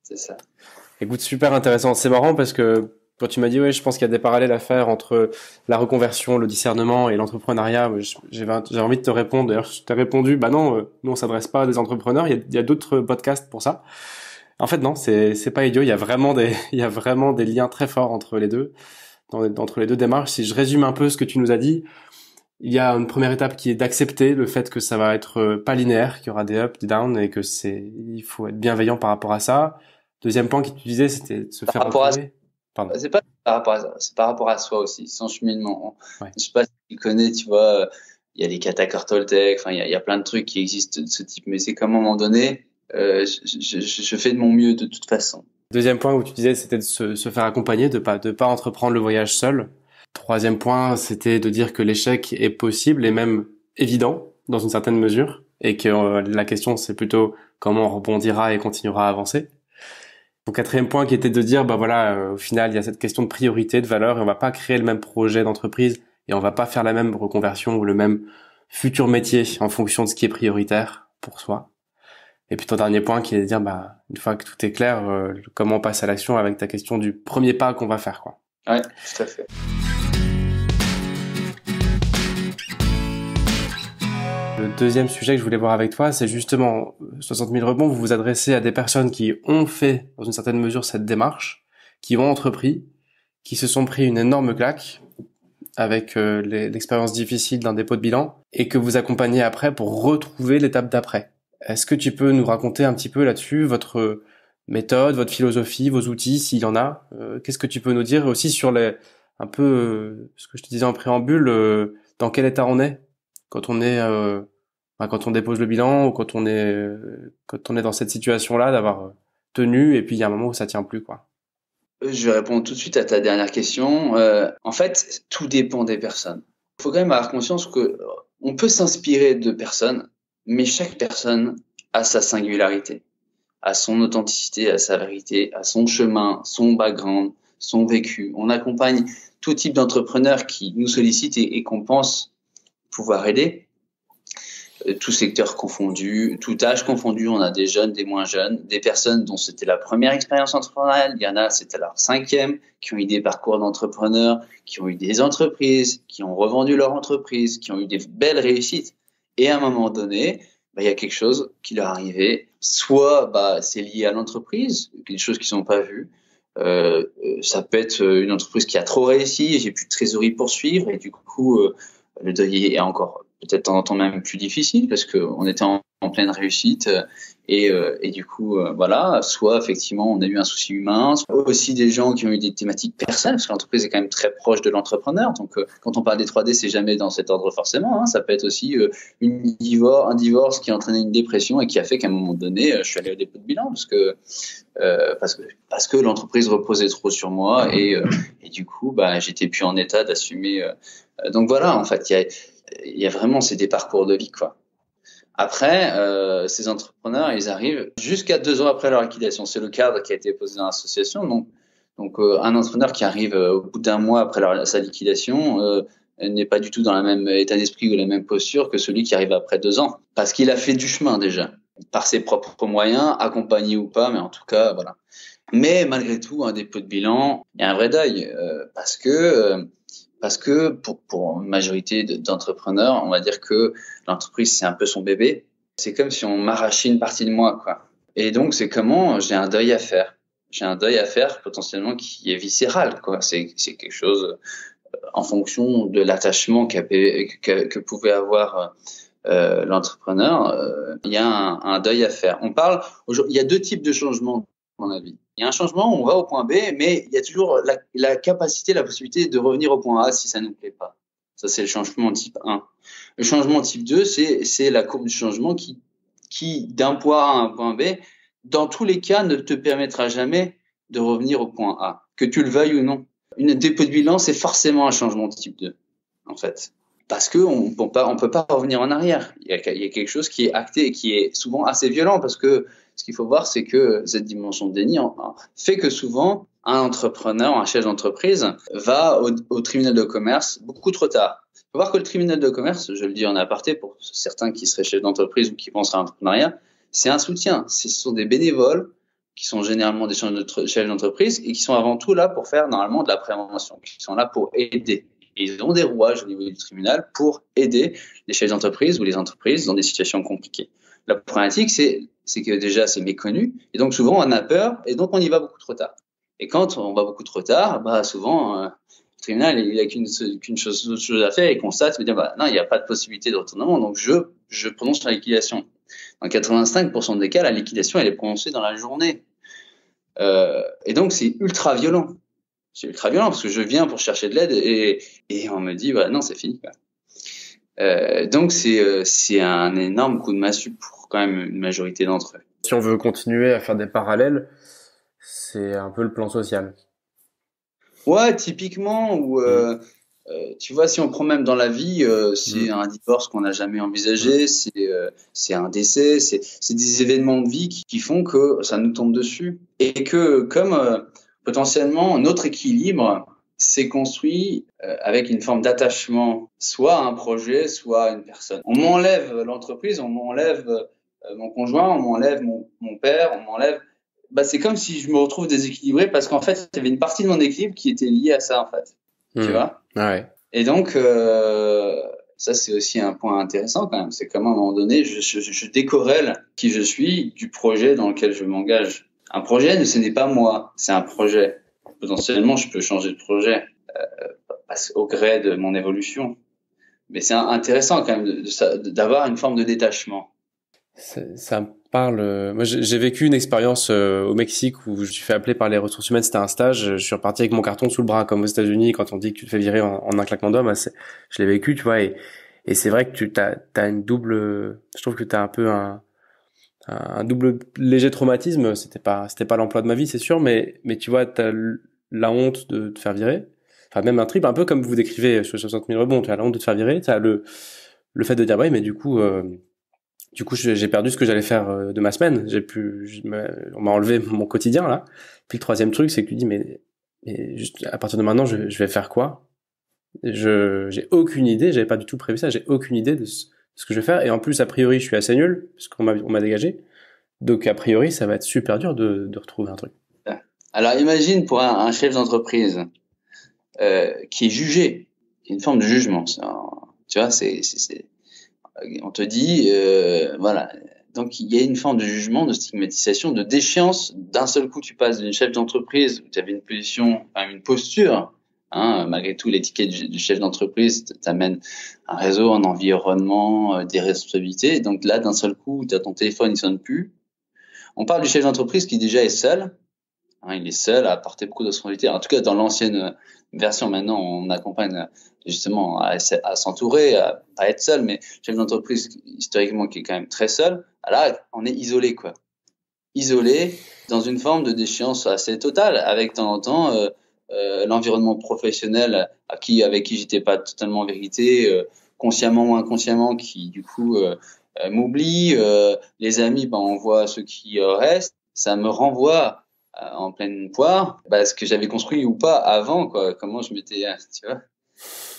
c'est ça. Écoute, super intéressant. C'est marrant parce que quand tu m'as dit, ouais, je pense qu'il y a des parallèles à faire entre la reconversion, le discernement et l'entrepreneuriat, j'ai envie de te répondre. D'ailleurs, je t'ai répondu, bah non, nous on s'adresse pas à des entrepreneurs. Il y a d'autres podcasts pour ça. En fait, non, c'est pas idiot. Il y a vraiment des liens très forts entre les deux, entre les deux démarches. Si je résume un peu ce que tu nous as dit, il y a une première étape qui est d'accepter le fait que ça va être pas linéaire, qu'il y aura des ups, des downs et que il faut être bienveillant par rapport à ça. Deuxième point que tu disais, c'était de se faire entourer. Pardon. C'est pas par rapport à ça, c'est par rapport à soi aussi, son cheminement. Ouais. Je sais pas si tu connais, tu vois, il y a les catacores Toltec, enfin, il y a plein de trucs qui existent de ce type, mais c'est qu'à un moment donné, je fais de mon mieux de toute façon. Deuxième point où tu disais, c'était de se faire accompagner, de pas entreprendre le voyage seul. Troisième point, c'était de dire que l'échec est possible et même évident dans une certaine mesure et que la question c'est plutôt comment on rebondira et continuera à avancer. Mon quatrième point qui était de dire, bah voilà, au final il y a cette question de priorité, de valeur et on va pas créer le même projet d'entreprise et on va pas faire la même reconversion ou le même futur métier en fonction de ce qui est prioritaire pour soi. Et puis ton dernier point qui est de dire, bah une fois que tout est clair, comment on passe à l'action avec ta question du premier pas qu'on va faire, quoi. Ouais, tout à fait. Le deuxième sujet que je voulais voir avec toi, c'est justement 60 000 rebonds. Vous vous adressez à des personnes qui ont fait, dans une certaine mesure, cette démarche, qui ont entrepris, qui se sont pris une énorme claque avec l'expérience difficile d'un dépôt de bilan et que vous accompagnez après pour retrouver l'étape d'après. Est-ce que tu peux nous raconter un petit peu là-dessus votre méthode, votre philosophie, vos outils, s'il y en a? Qu'est-ce que tu peux nous dire aussi sur un peu ce que je te disais en préambule, dans quel état on est quand on est quand on dépose le bilan ou quand on est dans cette situation-là d'avoir tenu et puis il y a un moment où ça tient plus, quoi. Je vais répondre tout de suite à ta dernière question. En fait, tout dépend des personnes. Il faut quand même avoir conscience que on peut s'inspirer de personnes, mais chaque personne a sa singularité, a son authenticité, a sa vérité, a son chemin, son background, son vécu. On accompagne tout type d'entrepreneurs qui nous sollicitent et qu'on pense pouvoir aider. tout secteur confondu, tout âge confondu. On a des jeunes, des moins jeunes, des personnes dont c'était la première expérience entrepreneuriale. Il y en a, c'était leur cinquième, qui ont eu des parcours d'entrepreneurs, qui ont eu des entreprises, qui ont revendu leur entreprise, qui ont eu des belles réussites. Et à un moment donné, il y a quelque chose qui leur est arrivé. Soit c'est lié à l'entreprise, des choses qui sont pas vues. Ça peut être une entreprise qui a trop réussi, j'ai plus de trésorerie pour suivre, et du coup, le deuil est encore peut-être en temps même plus difficile parce qu'on était en pleine réussite et du coup voilà, soit effectivement on a eu un souci humain, soit aussi des gens qui ont eu des thématiques personnelles parce que l'entreprise est quand même très proche de l'entrepreneur. Donc quand on parle des 3D, c'est jamais dans cet ordre forcément, hein. Ça peut être aussi un divorce qui a entraîné une dépression et qui a fait qu'à un moment donné je suis allé au dépôt de bilan parce que l'entreprise reposait trop sur moi et du coup j'étais plus en état d'assumer. Donc voilà, en fait il y a vraiment des parcours de vie, quoi. Après, ces entrepreneurs, ils arrivent jusqu'à 2 ans après leur liquidation. C'est le cadre qui a été posé dans l'association. Donc un entrepreneur qui arrive au bout d'un mois après sa liquidation n'est pas du tout dans le même état d'esprit ou la même posture que celui qui arrive après 2 ans, parce qu'il a fait du chemin déjà, par ses propres moyens, accompagné ou pas, mais en tout cas, voilà. Mais malgré tout, un dépôt de bilan, il y a un vrai deuil, parce que pour une majorité d'entrepreneurs, on va dire que l'entreprise, c'est un peu son bébé. C'est comme si on m'arrachait une partie de moi, quoi. Et donc, c'est comment j'ai un deuil à faire. J'ai un deuil à faire potentiellement qui est viscéral, quoi. C'est quelque chose en fonction de l'attachement que pouvait avoir l'entrepreneur. Il y a un deuil à faire. Il y a 2 types de changements dans la vie. Il y a un changement où on va au point B, mais il y a toujours la capacité, la possibilité de revenir au point A si ça ne nous plaît pas. Ça, c'est le changement type 1. Le changement type 2, c'est la courbe du changement qui d'un point A à un point B, dans tous les cas, ne te permettra jamais de revenir au point A, que tu le veuilles ou non. Une dépôt de bilan, c'est forcément un changement type 2, en fait. Parce que on peut pas revenir en arrière. Il y a quelque chose qui est acté et qui est souvent assez violent, parce que ce qu'il faut voir, c'est que cette dimension de déni fait que souvent, un entrepreneur, un chef d'entreprise va au tribunal de commerce beaucoup trop tard. Il faut voir que le tribunal de commerce, je le dis en aparté pour certains qui seraient chefs d'entreprise ou qui pensent à l'entrepreneuriat, c'est un soutien. Ce sont des bénévoles qui sont généralement des chefs d'entreprise et qui sont avant tout là pour faire normalement de la prévention, qui sont là pour aider. Et ils ont des rouages au niveau du tribunal pour aider les chefs d'entreprise ou les entreprises dans des situations compliquées. La problématique, c'est que déjà, c'est méconnu. Et donc, souvent, on a peur et donc on y va beaucoup trop tard. Et quand on va beaucoup trop tard, souvent, le tribunal, il n'a qu'une chose à faire et constate, il dit, non, il n'y a pas de possibilité de retournement. Donc, je prononce la liquidation. Dans 85% des cas, la liquidation, elle est prononcée dans la journée. Et donc, c'est ultra violent. C'est ultra violent parce que je viens pour chercher de l'aide et on me dit, non, c'est fini, quoi. Donc c'est un énorme coup de massue pour quand même une majorité d'entre eux. Si on veut continuer à faire des parallèles, c'est un peu le plan social. Ouais, typiquement, ou tu vois, si on prend même dans la vie, c'est un divorce qu'on n'a jamais envisagé, c'est un décès, c'est des événements de vie qui font que ça nous tombe dessus et que comme potentiellement notre équilibre s'est construit avec une forme d'attachement, soit à un projet, soit à une personne. On m'enlève l'entreprise, on m'enlève mon conjoint, on m'enlève mon père, on m'enlève. C'est comme si je me retrouve déséquilibré parce qu'en fait, il y avait une partie de mon équilibre qui était liée à ça, en fait. Tu vois? Ouais. Et donc, ça, c'est aussi un point intéressant quand même. C'est qu'à un moment donné, je décorrèle qui je suis du projet dans lequel je m'engage. Un projet, ce n'est pas moi, c'est un projet. Potentiellement, je peux changer de projet au gré de mon évolution. Mais c'est intéressant quand même d'avoir une forme de détachement. Ça me parle. Moi, j'ai vécu une expérience au Mexique où je me suis fait appeler par les ressources humaines. C'était un stage. Je suis reparti avec mon carton sous le bras, comme aux États-Unis, quand on dit que tu te fais virer en un claquement de doigts. Je l'ai vécu, tu vois. Et c'est vrai que t'as une double. Je trouve que t'as un peu un double léger traumatisme. C'était pas l'emploi de ma vie, c'est sûr, mais tu vois, t'as la honte de te faire virer. Enfin, même un triple, un peu comme vous décrivez sur 60 000 rebonds. Tu as la honte de te faire virer. T'as le fait de dire, ouais, mais du coup, j'ai perdu ce que j'allais faire de ma semaine. On m'a enlevé mon quotidien, là. Puis le troisième truc, c'est que tu dis, mais juste, à partir de maintenant, je vais faire quoi? J'ai aucune idée, j'avais pas du tout prévu ça, j'ai aucune idée de ce ce que je vais faire. Et en plus, a priori, je suis assez nul, parce qu'on m'a dégagé. Donc, a priori, ça va être super dur de retrouver un truc. Alors, imagine pour un chef d'entreprise qui est jugé, qui est une forme de jugement. Tu vois, on te dit, voilà. Donc, il y a une forme de jugement, de stigmatisation, de déchéance. D'un seul coup, tu passes d'une chef d'entreprise où tu avais une position, une posture, malgré tout, l'étiquette du chef d'entreprise t'amène un réseau, un environnement, des responsabilités. Donc là, d'un seul coup, tu as ton téléphone, il sonne plus. On parle du chef d'entreprise qui déjà est seul. Il est seul à apporter beaucoup de responsabilités. En tout cas, dans l'ancienne version, maintenant, on accompagne justement à s'entourer, à être seul. Mais chef d'entreprise, historiquement, qui est quand même très seul, là, on est isolé, quoi. Isolé dans une forme de déchéance assez totale, avec de temps en temps l'environnement professionnel avec qui j'étais pas totalement en vérité, consciemment ou inconsciemment, qui du coup m'oublie. Les amis, on voit ceux qui restent. Ça me renvoie en pleine poire, ce que j'avais construit ou pas avant, quoi. Comment je m'étais, tu vois.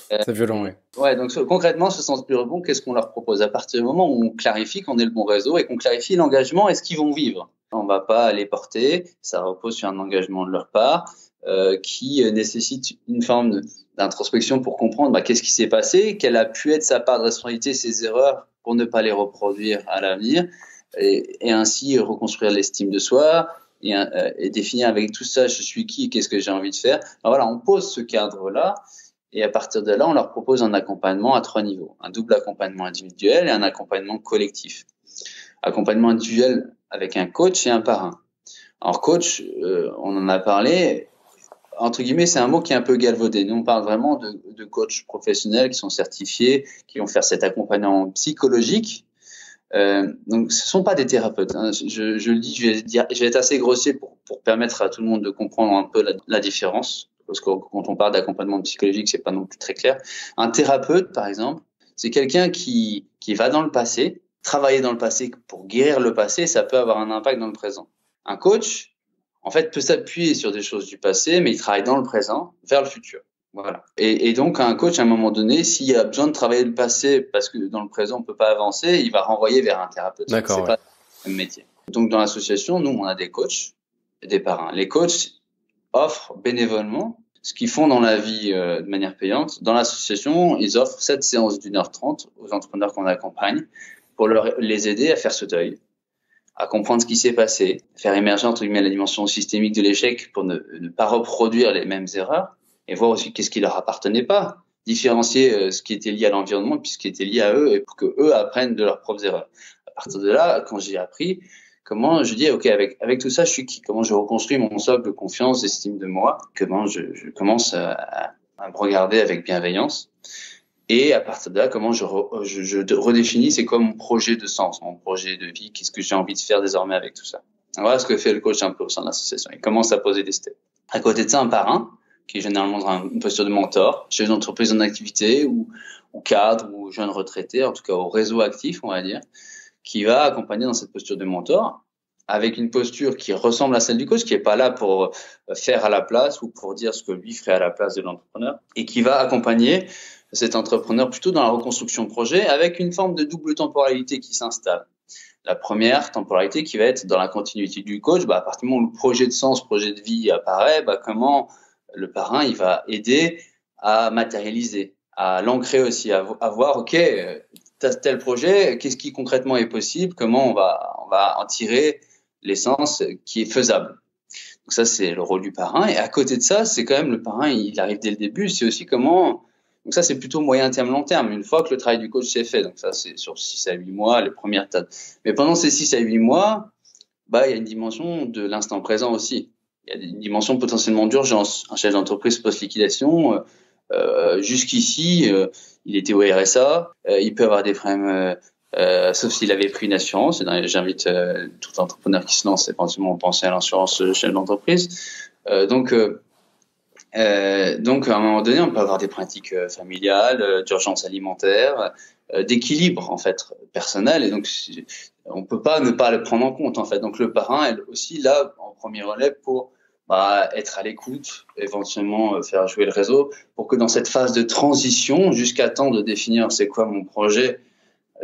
C'est violent, oui. Ouais, donc concrètement, ce sens plus rebond, qu'est-ce qu'on leur propose à partir du moment où on clarifie qu'on est le bon réseau et qu'on clarifie l'engagement et ce qu'ils vont vivre. On va pas les porter, ça repose sur un engagement de leur part qui nécessite une forme d'introspection pour comprendre qu'est-ce qui s'est passé, quelle a pu être sa part de responsabilité, ses erreurs pour ne pas les reproduire à l'avenir et ainsi reconstruire l'estime de soi et définir avec tout ça je suis qui et qu'est-ce que j'ai envie de faire. Alors voilà, on pose ce cadre-là. Et à partir de là, on leur propose un accompagnement à 3 niveaux. Un double accompagnement individuel et un accompagnement collectif. Accompagnement individuel avec un coach et un parrain. Alors coach, on en a parlé, entre guillemets, c'est un mot qui est un peu galvaudé. Nous, on parle vraiment de coachs professionnels qui sont certifiés, qui vont faire cet accompagnement psychologique. Donc, ce sont pas des thérapeutes. Je le dis, je vais être assez grossier pour permettre à tout le monde de comprendre un peu la différence. Parce que quand on parle d'accompagnement psychologique, c'est pas non plus très clair. Un thérapeute, par exemple, c'est quelqu'un qui va dans le passé, travailler dans le passé pour guérir le passé, ça peut avoir un impact dans le présent. Un coach, en fait, peut s'appuyer sur des choses du passé, mais il travaille dans le présent vers le futur. Voilà. Et donc, un coach, à un moment donné, s'il a besoin de travailler le passé parce que dans le présent, on peut pas avancer, il va renvoyer vers un thérapeute. D'accord, c'est pas le même métier. Donc, dans l'association, nous, on a des coachs et des parrains. Les coachs offrent bénévolement ce qu'ils font dans la vie de manière payante. Dans l'association, ils offrent 7 séances d'1h30 aux entrepreneurs qu'on accompagne pour les aider à faire ce deuil, à comprendre ce qui s'est passé, faire émerger entre guillemets la dimension systémique de l'échec pour ne pas reproduire les mêmes erreurs et voir aussi qu'est-ce qui leur appartenait pas, différencier ce qui était lié à l'environnement puis ce qui était lié à eux et pour que eux apprennent de leurs propres erreurs. À partir de là, quand j'ai appris, comment je dis, ok, avec tout ça, je suis qui? Comment je reconstruis mon socle de confiance, d'estime de moi? Comment je commence à me regarder avec bienveillance? Et à partir de là, comment je redéfinis c'est quoi mon projet de sens, mon projet de vie, qu'est-ce que j'ai envie de faire désormais avec tout ça. Voilà ce que fait le coach un peu au sein de l'association. Il commence à poser des steps. À côté de ça, un parrain, qui est généralement dans une posture de mentor, chez une entreprise en activité ou cadre ou jeune retraité, en tout cas au réseau actif, on va dire, qui va accompagner dans cette posture de mentor, avec une posture qui ressemble à celle du coach, qui est pas là pour faire à la place ou pour dire ce que lui ferait à la place de l'entrepreneur, et qui va accompagner cet entrepreneur plutôt dans la reconstruction de projet avec une forme de double temporalité qui s'installe. La première temporalité qui va être dans la continuité du coach, à partir du moment où le projet de sens, projet de vie apparaît, comment le parrain il va aider à matérialiser, à l'ancrer aussi, à voir, ok, tel projet, qu'est-ce qui concrètement est possible, comment on va en tirer l'essence qui est faisable. Donc ça, c'est le rôle du parrain. Et à côté de ça, c'est quand même le parrain, il arrive dès le début, c'est aussi comment... Donc ça, c'est plutôt moyen terme, long terme, une fois que le travail du coach s'est fait. Donc ça, c'est sur 6 à 8 mois, les premières étapes. Mais pendant ces 6 à 8 mois, il y a une dimension de l'instant présent aussi. Il y a une dimension potentiellement d'urgence. Un chef d'entreprise post-liquidation, jusqu'ici, il était au RSA, il peut avoir des problèmes, sauf s'il avait pris une assurance. Et j'invite tout entrepreneur qui se lance éventuellement à penser à l'assurance chef d'entreprise. Donc, à un moment donné, on peut avoir des pratiques familiales, d'urgence alimentaire, d'équilibre en fait personnel, et donc on peut pas ne pas le prendre en compte en fait. Donc le parrain est aussi là en premier relais pour être à l'écoute, éventuellement faire jouer le réseau, pour que dans cette phase de transition, jusqu'à temps de définir c'est quoi mon projet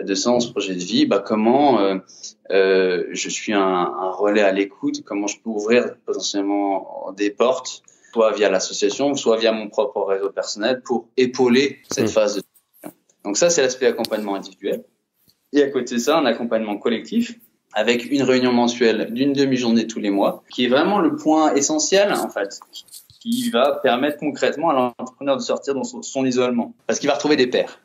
de sens, projet de vie, comment je suis un relais à l'écoute, comment je peux ouvrir potentiellement des portes, soit via l'association, soit via mon propre réseau personnel pour épauler cette phase de transition. Donc ça, c'est l'aspect accompagnement individuel. Et à côté de ça, un accompagnement collectif avec une réunion mensuelle d'une demi-journée tous les mois, qui est vraiment le point essentiel, en fait, qui va permettre concrètement à l'entrepreneur de sortir de son isolement. Parce qu'il va retrouver des pairs,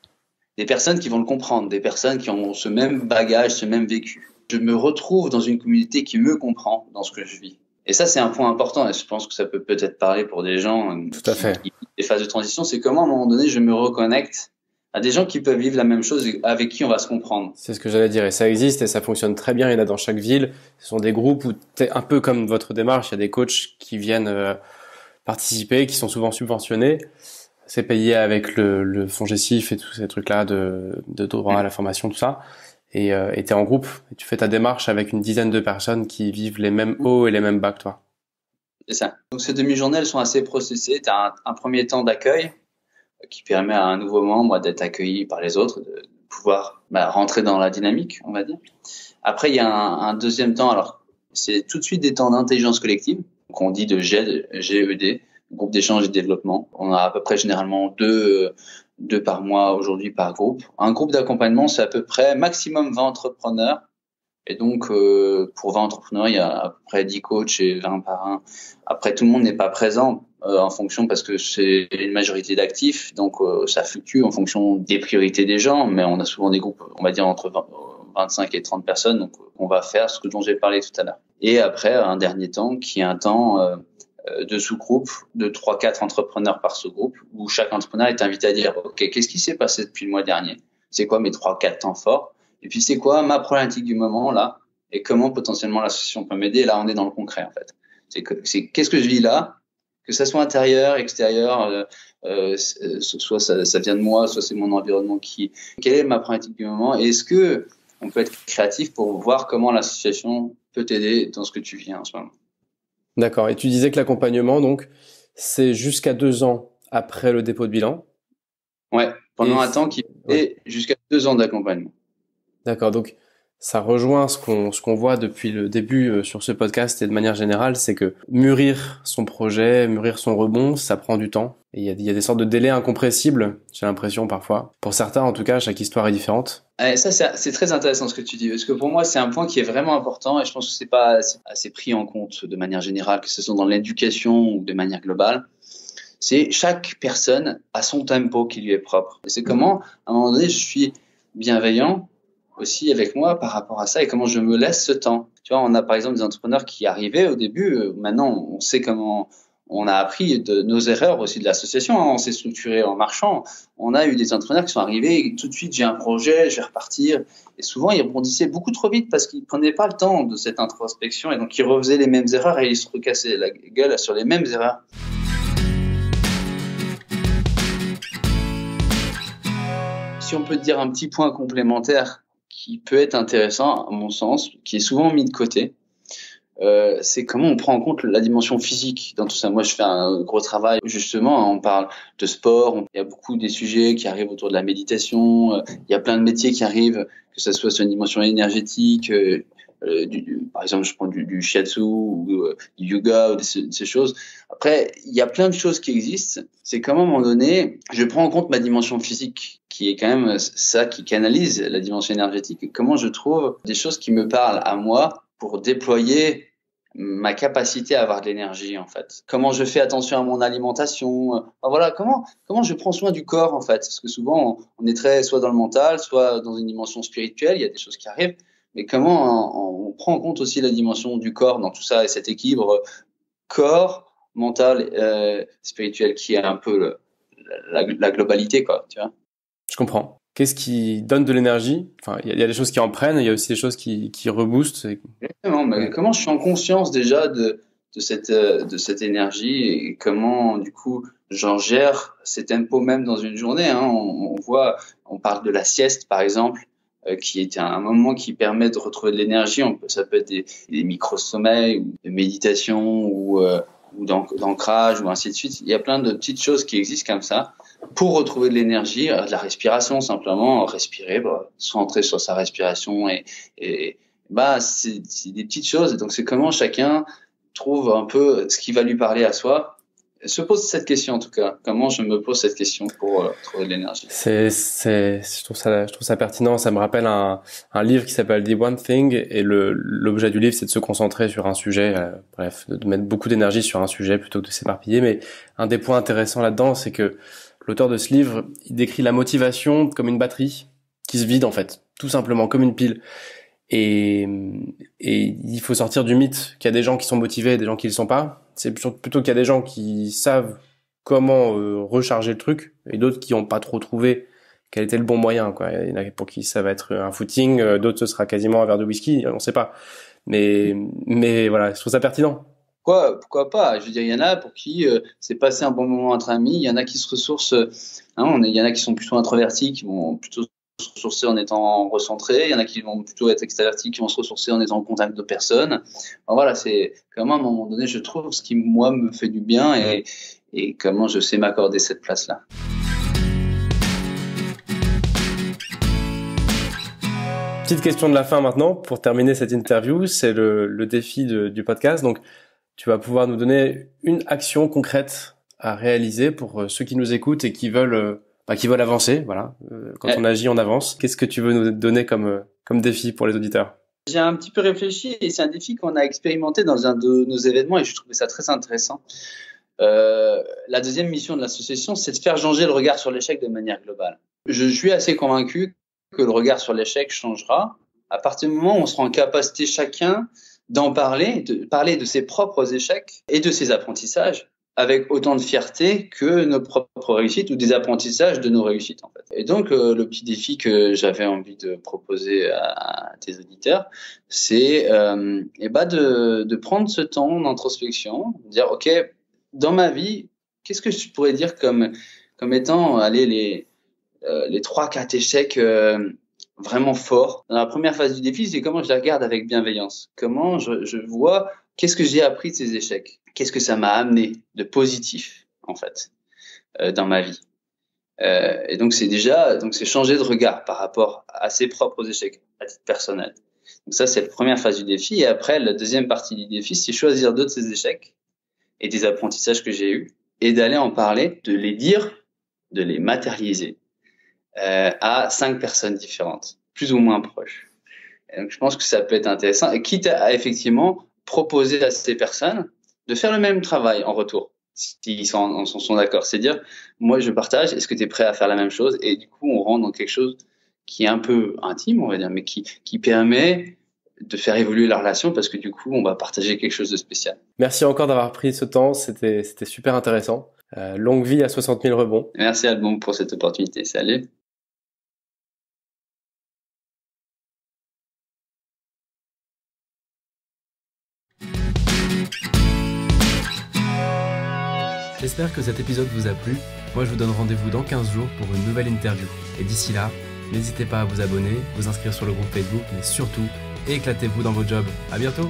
des personnes qui vont le comprendre, des personnes qui ont ce même bagage, ce même vécu. Je me retrouve dans une communauté qui me comprend dans ce que je vis. Et ça, c'est un point important, et je pense que ça peut peut-être parler pour des gens Tout à fait. qui des phases de transition, c'est comment, à un moment donné, je me reconnecte à des gens qui peuvent vivre la même chose et avec qui on va se comprendre. C'est ce que j'allais dire, et ça existe et ça fonctionne très bien. Il y en a dans chaque ville. Ce sont des groupes où t'es un peu comme votre démarche. Il y a des coachs qui viennent participer, qui sont souvent subventionnés. C'est payé avec le FONGECIF et tous ces trucs-là de droit à la formation, tout ça. Et t'es en groupe et tu fais ta démarche avec une dizaine de personnes qui vivent les mêmes hauts et les mêmes bas que toi. C'est ça. Donc ces demi-journées, elles sont assez processées. Tu as un premier temps d'accueil qui permet à un nouveau membre d'être accueilli par les autres, de pouvoir rentrer dans la dynamique, on va dire. Après, il y a un deuxième temps. Alors, c'est tout de suite des temps d'intelligence collective. Donc, on dit de GED, groupe d'échange et de développement. On a à peu près généralement deux par mois aujourd'hui par groupe. Un groupe d'accompagnement, c'est à peu près maximum 20 entrepreneurs. Et donc, pour 20 entrepreneurs, il y a à peu près 10 coachs et 20 par un. Après, tout le monde n'est pas présent en fonction parce que c'est une majorité d'actifs. Donc, ça fluctue en fonction des priorités des gens. Mais on a souvent des groupes, on va dire, entre 25 et 30 personnes. Donc, on va faire ce dont j'ai parlé tout à l'heure. Et après, un dernier temps qui est un temps de sous-groupe de 3-4 entrepreneurs par sous-groupe où chaque entrepreneur est invité à dire « Ok, qu'est-ce qui s'est passé depuis le mois dernier? C'est quoi mes 3-4 temps forts? Et puis, c'est quoi ma problématique du moment, là? Et comment, potentiellement, l'association peut m'aider? » Et là, on est dans le concret, en fait. C'est qu'est-ce que je vis là? Que ça soit intérieur, extérieur, soit ça vient de moi, soit c'est mon environnement quelle est ma problématique du moment? Et est-ce que on peut être créatif pour voir comment l'association peut t'aider dans ce que tu vis en ce moment? D'accord. Et tu disais que l'accompagnement, donc, c'est jusqu'à 2 ans après le dépôt de bilan. Ouais, pendant un temps qui est jusqu'à 2 ans d'accompagnement. D'accord. Donc, ça rejoint ce qu'on voit depuis le début sur ce podcast et de manière générale, c'est que mûrir son projet, mûrir son rebond, ça prend du temps. Et il y a des sortes de délais incompressibles, j'ai l'impression parfois. Pour certains, en tout cas, chaque histoire est différente. Ça, c'est très intéressant ce que tu dis, parce que pour moi, c'est un point qui est vraiment important et je pense que c'est pas assez pris en compte de manière générale, que ce soit dans l'éducation ou de manière globale. C'est chaque personne a son tempo qui lui est propre. Et c'est comment, à un moment donné, je suis bienveillant aussi avec moi par rapport à ça et comment je me laisse ce temps. Tu vois, on a par exemple des entrepreneurs qui arrivaient au début, maintenant on sait comment, on a appris de nos erreurs aussi de l'association, hein, on s'est structuré en marchant. On a eu des entrepreneurs qui sont arrivés et tout de suite j'ai un projet, je vais repartir. Et souvent ils rebondissaient beaucoup trop vite parce qu'ils prenaient pas le temps de cette introspection et donc ils refaisaient les mêmes erreurs et ils se recassaient la gueule sur les mêmes erreurs. Si on peut te dire un petit point complémentaire qui peut être intéressant, à mon sens, qui est souvent mis de côté, c'est comment on prend en compte la dimension physique dans tout ça. Moi, je fais un gros travail, justement, on parle de sport, il y a beaucoup des sujets qui arrivent autour de la méditation, il y a plein de métiers qui arrivent, que ce soit sur une dimension énergétique, par exemple, je prends du shiatsu ou du yoga ou ces choses. Après, il y a plein de choses qui existent. C'est comment, à un moment donné, je prends en compte ma dimension physique, qui est quand même ça qui canalise la dimension énergétique, et comment je trouve des choses qui me parlent à moi pour déployer ma capacité à avoir de l'énergie, en fait. Comment je fais attention à mon alimentation. Enfin, voilà, comment je prends soin du corps, en fait. Parce que souvent, on est très soit dans le mental, soit dans une dimension spirituelle, il y a des choses qui arrivent. Mais comment on prend en compte aussi la dimension du corps dans tout ça et cet équilibre corps, mental, spirituel qui est un peu la globalité, quoi, tu vois. Je comprends. Qu'est-ce qui donne de l'énergie? Enfin, il y a des choses qui en prennent, il y a aussi des choses qui reboostent. Exactement. Mais comment je suis en conscience déjà de cette énergie et comment, du coup, j'en gère ces tempos même dans une journée, hein. On parle de la sieste, par exemple, qui est un moment qui permet de retrouver de l'énergie. Ça peut être des micro-sommeils, ou de méditation ou ou d'ancrage ou ainsi de suite. Il y a plein de petites choses qui existent comme ça pour retrouver de l'énergie, de la respiration simplement, respirer, se centrer sur sa respiration et c'est des petites choses. Donc c'est comment chacun trouve un peu ce qui va lui parler à soi. Se pose cette question en tout cas. Comment je me pose cette question pour trouver de l'énergie. Je trouve ça pertinent. Ça me rappelle un livre qui s'appelle The One Thing et l'objet du livre c'est de se concentrer sur un sujet, de mettre beaucoup d'énergie sur un sujet plutôt que de s'éparpiller. Mais un des points intéressants là-dedans, c'est que l'auteur de ce livre, il décrit la motivation comme une batterie qui se vide en fait, tout simplement comme une pile. Et il faut sortir du mythe qu'il y a des gens qui sont motivés et des gens qui le sont pas. C'est plutôt qu'il y a des gens qui savent comment recharger le truc et d'autres qui n'ont pas trop trouvé quel était le bon moyen, quoi. Il y en a pour qui ça va être un footing, d'autres ce sera quasiment un verre de whisky, on sait pas. Mais voilà, je trouve ça pertinent. Pourquoi pas? Je veux dire, il y en a pour qui c'est passer un bon moment entre amis. Il y en a qui se ressourcent. Il y en a qui sont plutôt introvertis, qui vont plutôt se ressourcer en étant recentrés. Il y en a qui vont plutôt être extravertis, qui vont se ressourcer en étant en contact de personnes. Alors voilà, c'est comment à un moment donné, je trouve ce qui moi me fait du bien et comment je sais m'accorder cette place-là. Petite question de la fin maintenant pour terminer cette interview, c'est le défi du podcast. Donc tu vas pouvoir nous donner une action concrète à réaliser pour ceux qui nous écoutent et qui veulent avancer. Voilà. Quand on agit, on avance. Qu'est-ce que tu veux nous donner comme défi pour les auditeurs? J'ai un petit peu réfléchi et c'est un défi qu'on a expérimenté dans un de nos événements et je trouvais ça très intéressant. La deuxième mission de l'association, c'est de faire changer le regard sur l'échec de manière globale. Je suis assez convaincu que le regard sur l'échec changera à partir du moment où on sera en capacité chacun d'en parler, de parler de ses propres échecs et de ses apprentissages avec autant de fierté que nos propres réussites ou des apprentissages de nos réussites en fait. Et donc le petit défi que j'avais envie de proposer à tes auditeurs, c'est de prendre ce temps d'introspection, de dire OK, dans ma vie, qu'est-ce que je pourrais dire comme étant les 3-4 échecs vraiment forts. Dans la première phase du défi, c'est comment je les regarde avec bienveillance. Comment je vois qu'est-ce que j'ai appris de ces échecs. Qu'est-ce que ça m'a amené de positif, en fait, dans ma vie. Et donc, c'est changer de regard par rapport à ses propres échecs, à titre personnel. Donc ça, c'est la première phase du défi. Et après, la deuxième partie du défi, c'est choisir d'autres de ces échecs et des apprentissages que j'ai eus et d'aller en parler, de les dire, de les matérialiser à 5 personnes différentes, plus ou moins proches. Et donc, je pense que ça peut être intéressant, et quitte à effectivement proposer à ces personnes de faire le même travail en retour, s'ils sont d'accord. C'est dire, moi je partage, est-ce que tu es prêt à faire la même chose? Et du coup, on rentre dans quelque chose qui est un peu intime, on va dire, mais qui permet de faire évoluer la relation parce que du coup, on va partager quelque chose de spécial. Merci encore d'avoir pris ce temps, c'était super intéressant. Longue vie à 60 000 rebonds. Merci Alban pour cette opportunité. Salut. J'espère que cet épisode vous a plu. Moi, je vous donne rendez-vous dans 15 jours pour une nouvelle interview. Et d'ici là, n'hésitez pas à vous abonner, vous inscrire sur le groupe Facebook, mais surtout, éclatez-vous dans vos jobs. À bientôt!